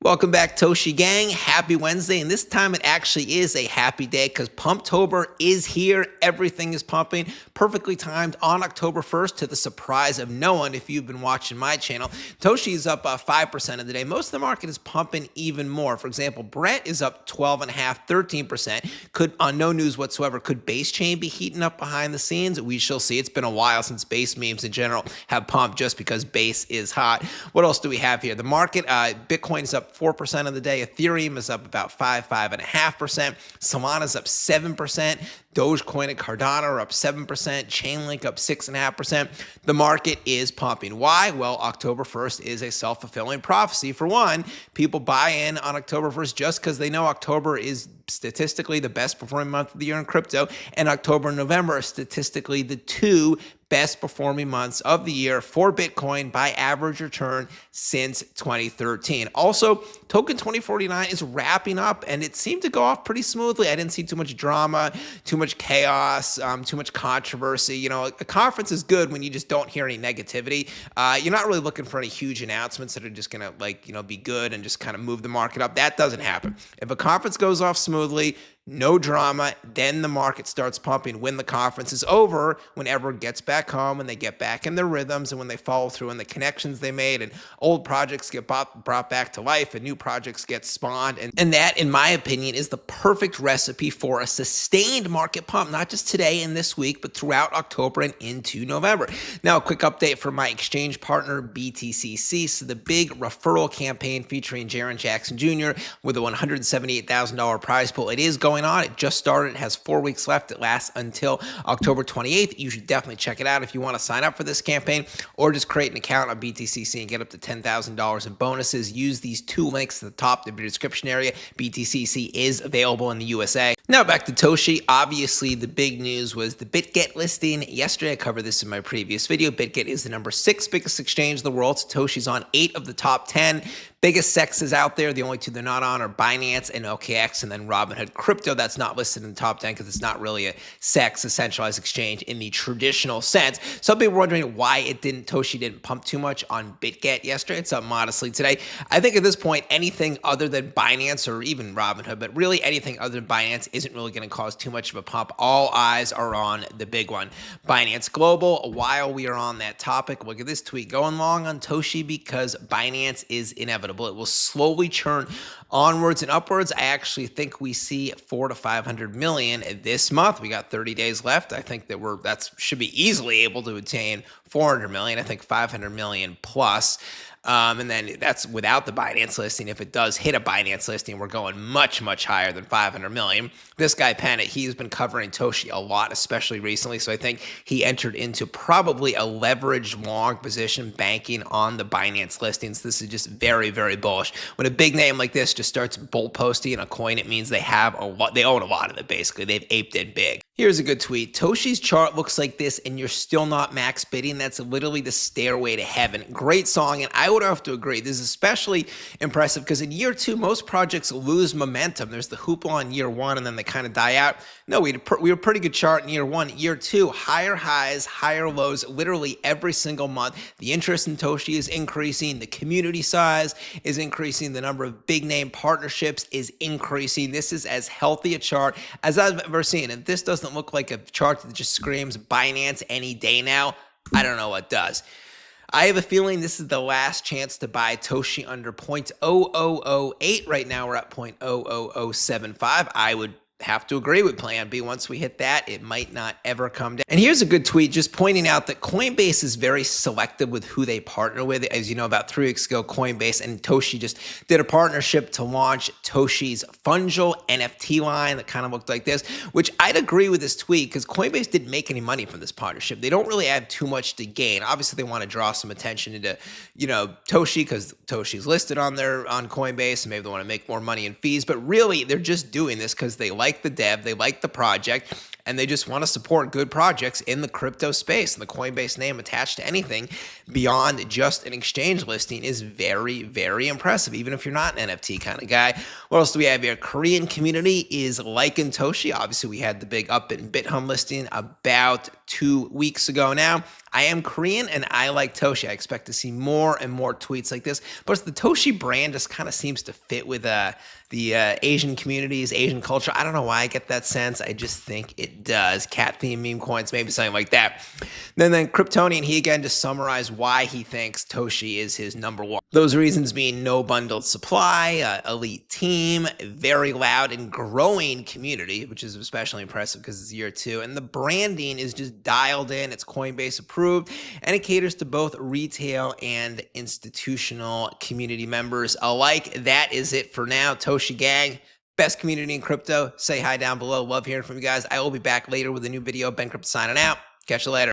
Welcome back, Toshi Gang. Happy Wednesday, and this time it actually is a happy day because Pumptober is here. Everything is pumping, perfectly timed on October 1st to the surprise of no one if you've been watching my channel. Toshi is up 5% of the day. Most of the market is pumping even more. For example, Brent is up 12.5%, 13%. Could, on no news whatsoever, could base chain be heating up behind the scenes? We shall see. It's been a while since base memes in general have pumped just because base is hot. What else do we have here? The market, Bitcoin is up 4% of the day. Ethereum is up about 5.5%. Solana's up 7%. Dogecoin and Cardano are up 7%. Chainlink up 6.5%. The market is pumping. Why? Well, October 1st is a self-fulfilling prophecy. For one, people buy in on October 1st just because they know October is statistically the best performing month of the year in crypto, and October and November are statistically the two best performing months of the year for Bitcoin by average return since 2013. Also, Token 2049 is wrapping up, and it seemed to go off pretty smoothly. I didn't see too much drama, too much chaos, too much controversy. You know, a conference is good when you just don't hear any negativity. You're not really looking for any huge announcements that are just gonna be good and just kind of move the market up. That doesn't happen. If a conference goes off smoothly, no drama, then the market starts pumping. When the conference is over, when everyone gets back home and they get back in their rhythms and when they follow through on the connections they made and old projects get brought back to life and new projects get spawned. And that, in my opinion, is the perfect recipe for a sustained market pump, not just today and this week, but throughout October and into November. Now, a quick update from my exchange partner, BTCC. So the big referral campaign featuring Jaron Jackson Jr. with a $178,000 prize pool. It is going on. It just started. It has 4 weeks left. It lasts until October 28th. You should definitely check it out if you want to sign up for this campaign, or just create an account on BTCC and get up to $10,000 in bonuses. Use these two links at the top of the description area. BTCC is available in the USA. Now back to Toshi. Obviously, the big news was the BitGet listing yesterday. I covered this in my previous video. BitGet is the number 6 biggest exchange in the world. Toshi's on 8 of the top 10. Biggest sexes out there, the only two they're not on are Binance and OKX, and then Robinhood Crypto. That's not listed in the top 10 because it's not really a SEX, a centralized exchange in the traditional sense. Some people were wondering why Toshi didn't pump too much on BitGet yesterday. It's up modestly today. I think at this point, anything other than Binance or even Robinhood, but really anything other than Binance isn't really going to cause too much of a pump. All eyes are on the big one, Binance Global. While we are on that topic, look at this tweet. Going long on Toshi because Binance is inevitable. It will slowly churn onwards and upwards. I actually think we see 400 to 500 million this month. We got 30 days left. I think that should be easily able to attain 400 million. I think 500 million plus. And then that's without the Binance listing. If it does hit a Binance listing, we're going much, much higher than 500 million. This guy, Pennant, he's been covering Toshi a lot, especially recently. So I think he entered into probably a leveraged long position banking on the Binance listings. This is just very, very bullish. When a big name like this just starts bull posting a coin, it means they own a lot of it, basically. They've aped it big. Here's a good tweet. Toshi's chart looks like this and you're still not max bidding. That's literally the stairway to heaven. Great song, and I would have to agree. This is especially impressive because in year 2, most projects lose momentum. There's the hoopla in year 1 and then they kind of die out. No, we were a pretty good chart in year 1. Year 2, higher highs, higher lows, literally every single month. The interest in Toshi is increasing. The community size is increasing. The number of big name partnerships is increasing. This is as healthy a chart as I've ever seen. If this doesn't look like a chart that just screams Binance any day now, I don't know what does. I have a feeling this is the last chance to buy Toshi under 0.0008. Right now we're at 0.00075. I would have to agree with Plan B. Once we hit that, it might not ever come down. And here's a good tweet just pointing out that Coinbase is very selective with who they partner with. As you know, about 3 weeks ago, Coinbase and Toshi just did a partnership to launch Toshi's Fungible NFT line that kind of looked like this, which I'd agree with this tweet because Coinbase didn't make any money from this partnership. They don't really have too much to gain. Obviously, they want to draw some attention into, Toshi because Toshi's listed on Coinbase, and maybe they want to make more money in fees. But really, they're just doing this because they like the dev, they like the project, and they just want to support good projects in the crypto space. And the Coinbase name attached to anything beyond just an exchange listing is very, very impressive, even if you're not an NFT kind of guy. What else do we have here? Korean community is liking Toshi. Obviously, we had the big up in BitHum listing about 2 weeks ago now. I am Korean and I like Toshi. I expect to see more and more tweets like this. But the Toshi brand just kind of seems to fit with the Asian communities, Asian culture. I don't know why I get that sense. I just think it does. Cat theme meme coins, maybe something like that. Then Kryptonian, he again just summarized why he thinks Toshi is his number one. Those reasons being no bundled supply, elite team, very loud and growing community, which is especially impressive because it's year 2. And the branding is just dialed in. It's Coinbase approved, and it caters to both retail and institutional community members alike. That is it for now. Toshi gang, best community in crypto. Say hi down below. Love hearing from you guys. I will be back later with a new video. Ben Crypto signing out. Catch you later.